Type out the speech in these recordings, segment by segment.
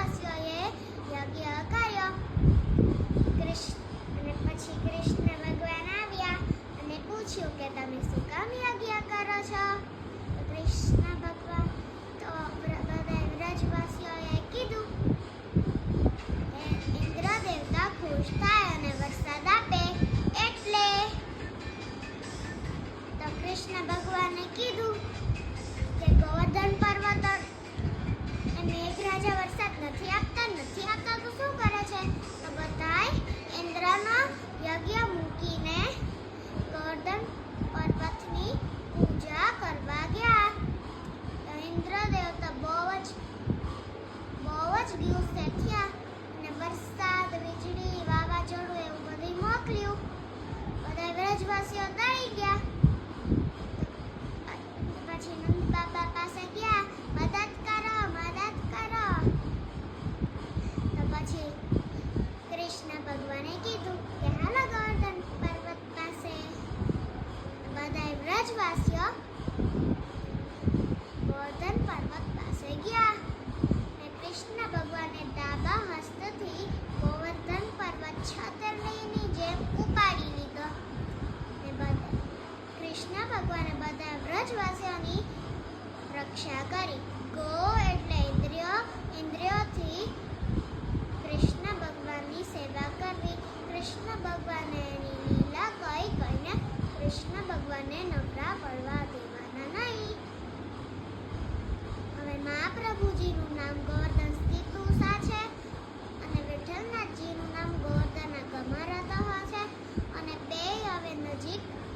વ્રજવાસીઓએ યજ્ઞ કર્યો. અને પછી કૃષ્ણ ભગવાન આવ્યા અને પૂછ્યું કે તમે શું કામ યજ્ઞ કરો છો? તો કૃષ્ણ ભગવાન તો બધા વ્રજવાસીઓએ કીધું કે ઇન્દ્ર દેવતા ખુશ થાય અને વરસાદ આપે એટલે. તો કૃષ્ણ ભગવાને કીધું કે ગોવર્ધન પર્વત મેઘરાજા વરસાદ નથી આપતા તો શું કરે છે? તો બધાય ઇન્દ્રનો યજ્ઞ મૂકીને ગોવર્ધન પર્વતની પૂજા કરવા ગયા. તો ઇન્દ્ર દેવતા બહુ જ ગુસ્સે થયા અને વરસાદ, વીજળી, વાવાઝોડું એવું બધું મોકલ્યું. બધા વ્રજવાસીઓ ડરી ગયા. પછી નંદ બાબા પાસે ગયા, મદદ કરો. તો પછી કૃષ્ણ ભગવાને કીધું કે હાલો ગોવર્ધન પર્વત પાસે. બધા વ્રજવાસીઓ ગોવર્ધન પર્વત પાસે ગયા. કૃષ્ણ ભગવાને ડાબા હસ્તથી ગોવર્ધન પર્વત છતરડીની જેમ ઉપાડી લીધો. કૃષ્ણ ભગવાને બધા વ્રજવાસીઓની રક્ષા કરી. ગો એટલે ઇન્દ્રિયોથી કૃષ્ણ ભગવાનની સેવા કરવી. કૃષ્ણ ભગવાને એની લીલા કહીને કૃષ્ણ ભગવાનને નવરા પડવા દેવાના નહીં. હવે મહાપ્રભુજીનું નામ ગોવર્ધન સ્થિતુષા છે અને વિઠ્ઠલનાથજીનું નામ ગોવર્ધન ગમરતઃ છે અને બે હવે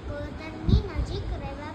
ગોવર્ધનની નજીક રહેવા